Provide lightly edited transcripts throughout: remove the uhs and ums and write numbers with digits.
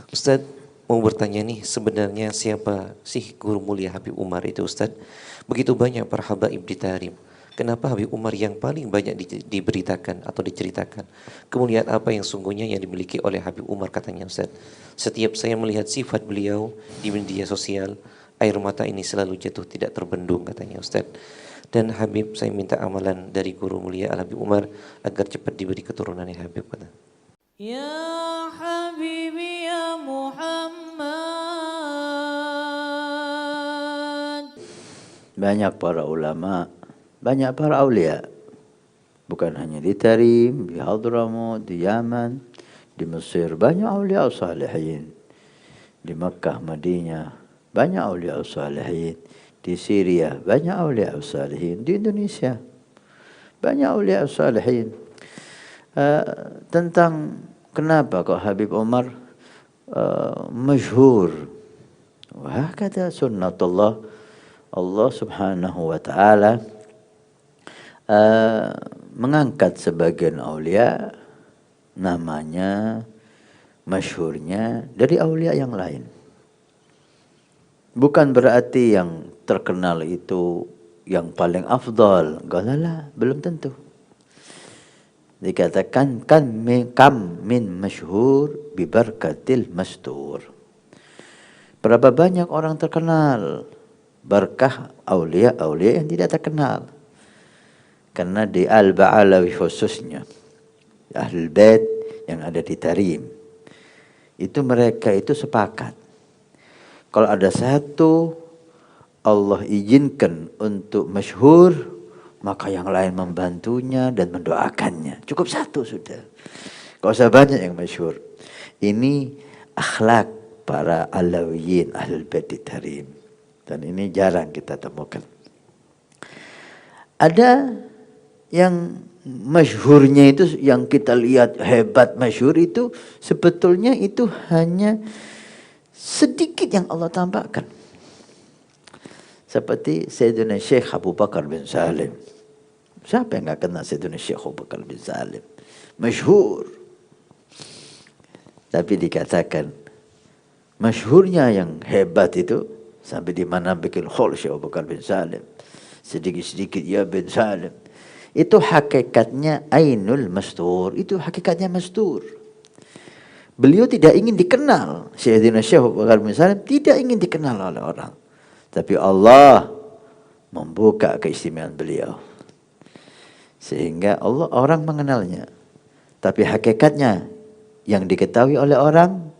Ustadz mau bertanya nih, sebenarnya siapa sih guru mulia Habib Umar itu Ustadz? Begitu banyak para habaib di Tarim. Kenapa Habib Umar yang paling banyak diberitakan atau diceritakan? Kemuliaan apa yang sungguhnya yang dimiliki oleh Habib Umar katanya Ustadz? Setiap saya melihat sifat beliau di media sosial, air mata ini selalu jatuh tidak terbendung katanya Ustadz. Dan Habib, saya minta amalan dari guru mulia Al Habib Umar agar cepat diberi keturunannya Habib kata. Ya Habibi ya Muhammad. Banyak para ulama, banyak para aulia. Bukan hanya di Tarim, di Hadramut, di Yaman, di Mesir, banyak aulia salihin. Di Makkah, Madinah, banyak aulia salihin. Di Syria, banyak aulia salihin. Di Indonesia, banyak aulia salihin. Tentang kenapa kok Habib Umar masyhur. Wah, kata sunnatullah, Allah subhanahu wa ta'ala mengangkat sebagian aulia namanya, masyhurnya dari aulia yang lain. Bukan berarti yang terkenal itu yang paling afdal. Galala, belum tentu. Dikatakan kam min masyhur bi barakatil mastur. Berapa banyak orang terkenal berkah aulia-aulia yang tidak terkenal. Karena di Al-Ba'alawi khususnya, Ahlul Bait yang ada di Tarim, itu mereka itu sepakat. Kalau ada satu Allah izinkan untuk masyhur, maka yang lain membantunya dan mendoakannya. Cukup satu sudah. Gak usah banyak yang masyhur. Ini akhlak para alawiyin Ahlul Bait di Tarim. Dan ini jarang kita temukan. Ada yang masyhurnya itu, yang kita lihat hebat masyhur itu, sebetulnya itu hanya sedikit yang Allah tampakkan. Seperti Sayyidina Syekh Abu Bakar bin Salim. Siapa yang gak kenal Sayyidina Syekh Abu Bakar bin Salim? Masyhur. Tapi dikatakan masyhurnya yang hebat itu sampai di mana bikin khol Syekh Abu Bakar bin Salim. Sedikit-sedikit ya bin Salim. Itu hakikatnya ainul mastur. Itu hakikatnya mastur. Beliau tidak ingin dikenal. Sayyidina Syekh Abu Bakar bin Salim tidak ingin dikenal oleh orang. Tapi Allah membuka keistimewaan beliau. Sehingga orang mengenalnya. Tapi hakikatnya yang diketahui oleh orang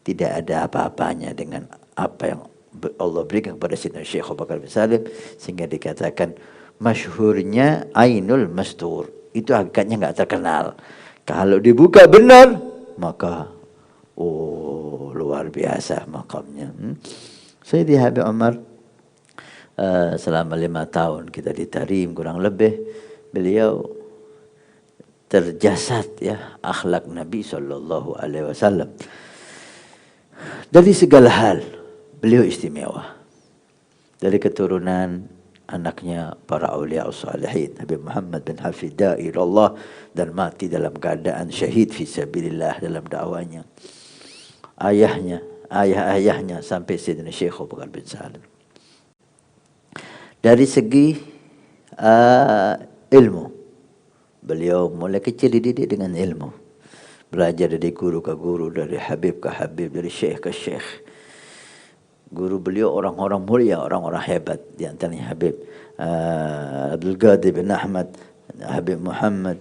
tidak ada apa-apanya dengan apa yang Allah berikan kepada Sayyidina Syekh Abu Bakar bin Salim. Sehingga dikatakan masyhurnya ainul mastur. Itu hakikatnya enggak terkenal. Kalau dibuka benar, maka luar biasa makamnya. Sayyidi Habib Umar selama 5 tahun kita di Tarim kurang lebih, beliau terjasad ya akhlak Nabi sallallahu alaihi wasallam. Dari segala hal beliau istimewa. Dari keturunan anaknya para aulia salihin, Habib Muhammad bin Hafid da'i Allah, dan mati dalam keadaan syahid fi sabilillah dalam dakwanya. Ayah-ayahnya sampai Sayyidina Syekh Abu Bakar bin Salim. Dari segi ilmu, beliau mulai kecil dididik dengan ilmu. Belajar dari guru ke guru, dari habib ke habib, dari syekh ke syekh. Guru beliau orang-orang mulia, orang-orang hebat. Di antaranya Habib Abdul Qadir bin Ahmad, Habib Muhammad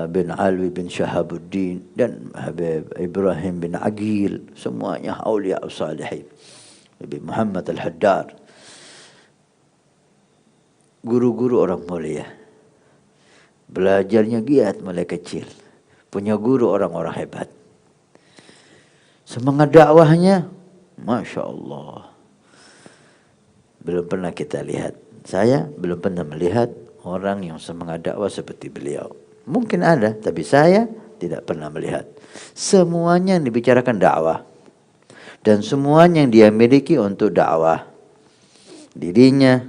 bin Alwi bin Shahabuddin, dan Habib Ibrahim bin Aqil. Semuanya aulia salihin. Habib Muhammad Al-Haddar. Guru-guru orang mulia. Belajarnya giat mulai kecil. Punya guru orang-orang hebat. Semangat dakwahnya, Masya Allah. Belum pernah kita lihat. Saya belum pernah melihat orang yang semangat dakwah seperti beliau. Mungkin ada, tapi saya tidak pernah melihat. Semuanya yang dibicarakan dakwah. Dan semuanya yang dia miliki untuk dakwah. Dirinya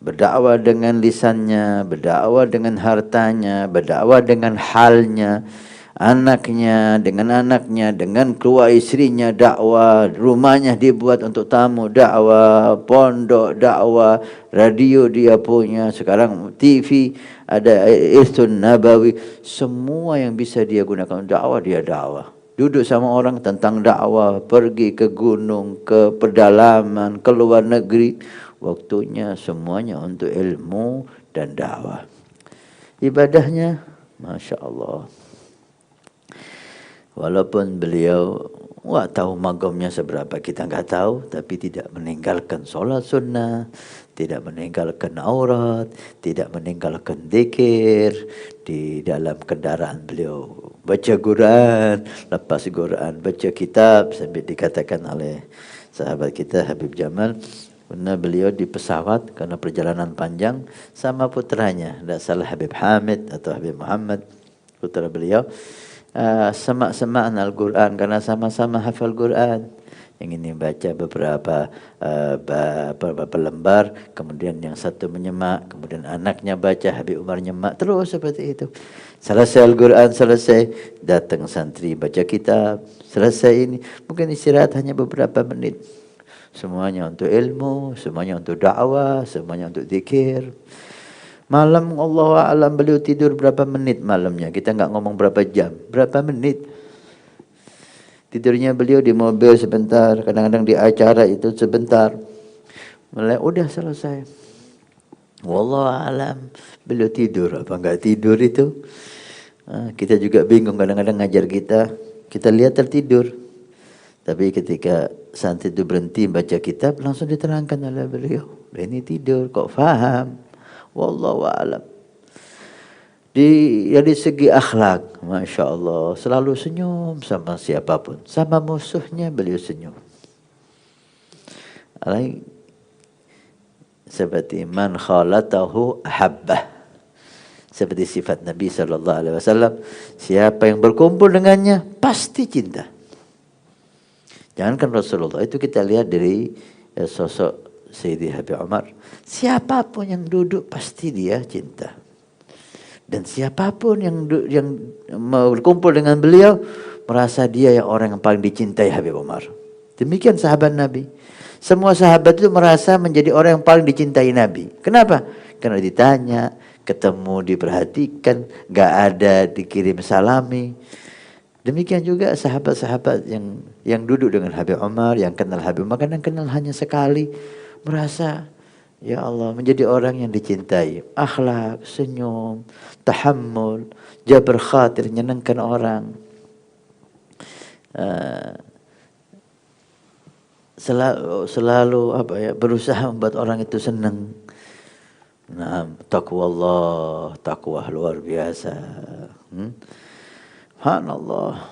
berdakwah dengan lisannya, berdakwah dengan hartanya, berdakwah dengan halnya. anaknya, dengan keluarga istrinya dakwah, rumahnya dibuat untuk tamu dakwah, pondok dakwah, radio dia punya, sekarang TV ada Irsun Nabawi, semua yang bisa dia gunakan dakwah dia dakwah. Duduk sama orang tentang dakwah, pergi ke gunung, ke pedalaman, ke luar negeri, waktunya semuanya untuk ilmu dan dakwah. Ibadahnya, Masya Allah. Walaupun beliau tahu magamnya seberapa kita nggak tahu, tapi tidak meninggalkan sholat sunnah, tidak meninggalkan aurat, tidak meninggalkan zikir. Di dalam kendaraan beliau baca Quran, lepas Quran baca kitab, sampai dikatakan oleh sahabat kita Habib Jamal, karena beliau di pesawat karena perjalanan panjang sama putranya, tidak salah Habib Hamid atau Habib Muhammad, putra beliau. Semak-semaan Al-Quran karena sama-sama hafal Quran. Yang ini baca beberapa lembar, kemudian yang satu menyemak, kemudian anaknya baca, Habib Umar nyemak, terus seperti itu. Selesai Al-Quran, selesai, datang santri baca kitab, selesai ini, mungkin istirahat hanya beberapa menit. Semuanya untuk ilmu, semuanya untuk dakwah, semuanya untuk zikir. Malam Allah alam beliau tidur berapa menit malamnya. Kita enggak ngomong berapa jam, berapa menit. Tidurnya beliau di mobil sebentar, kadang-kadang di acara itu sebentar. Mulai udah selesai. Wallahu alam beliau tidur apa enggak tidur itu. Kita juga bingung kadang-kadang ngajar kita lihat tertidur. Tapi ketika santri itu berhenti baca kitab, langsung diterangkan oleh beliau. Ini tidur kok faham. Wallahu a'lam. Dari segi akhlak, Masya Allah, selalu senyum sama siapapun, sama musuhnya beliau senyum. Seperti man khalatahu ahabbah, seperti sifat Nabi SAW, siapa yang berkumpul dengannya pasti cinta. Jangankan Rasulullah, itu kita lihat dari sosok Sayyidi Habib Umar, siapapun yang duduk pasti dia cinta. Dan siapapun yang berkumpul dengan beliau merasa dia yang orang yang paling dicintai Habib Umar. Demikian sahabat Nabi. Semua sahabat itu merasa menjadi orang yang paling dicintai Nabi. Kenapa? Karena ditanya, ketemu, diperhatikan, gak ada dikirim salami. Demikian juga sahabat-sahabat yang duduk dengan Habib Umar, yang kenal Habib Umar, kadang kenal hanya sekali, merasa ya Allah menjadi orang yang dicintai. Akhlak, senyum, tahammul, jabr khatir, menyenangkan orang. Selalu berusaha membuat orang itu senang. Nah, taqwa Allah, taqwa luar biasa. Subhanallah.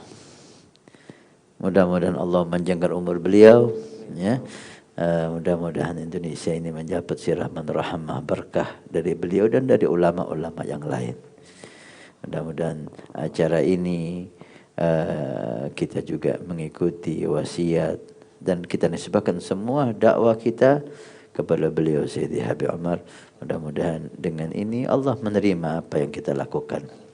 Mudah-mudahan Allah menjangkar umur beliau, ya. Mudah-mudahan Indonesia ini mendapat siraman rahmah berkah dari beliau dan dari ulama-ulama yang lain. Mudah-mudahan acara ini kita juga mengikuti wasiat dan kita nisbahkan semua dakwah kita kepada beliau Sayyidi Habib Umar. Mudah-mudahan dengan ini Allah menerima apa yang kita lakukan.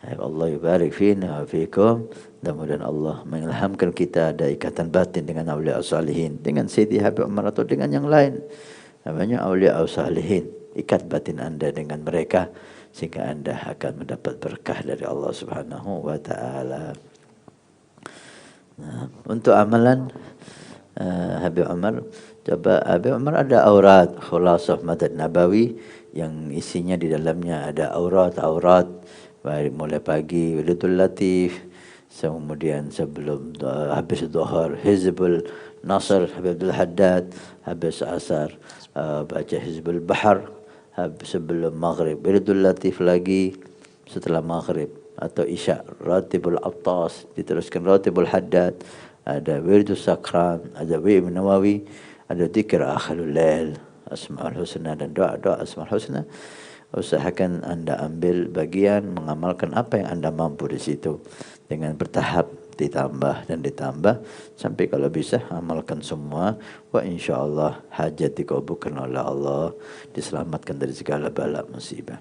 Allah yubarik fina wa fikum. Mudah-mudahan Allah mengilhamkan kita ada ikatan batin dengan awliya salihin, dengan Sayyidi Habib Umar atau dengan yang lain. Namanya awliya salihin. Ikat batin Anda dengan mereka sehingga Anda akan mendapat berkah dari Allah Subhanahu wa taala. Nah, untuk amalan Habib Umar, coba Habib Umar ada aurat Khulasah Madad Nabawi yang isinya di dalamnya ada aurat mulai pagi Wiridul Latif, kemudian sebelum habis Dhuhr Hizbul Nasr Habib Abdul Haddad, habis asar baca Hizbul Bahar, sebelum maghrib Wiridul Latif lagi, setelah maghrib atau isya Ratibul Attas, diteruskan Ratibul Haddad, ada Wiridul Sakran, ada Wi'im Nawawi, ada zikir akhirul lail, Asmaul Husna dan doa-doa Asmaul Husna. Usahakan Anda ambil bagian, mengamalkan apa yang Anda mampu di situ dengan bertahap, ditambah dan ditambah sampai kalau bisa amalkan semua. Wa insyaallah hajat dikabulkan oleh Allah, diselamatkan dari segala bala musibah.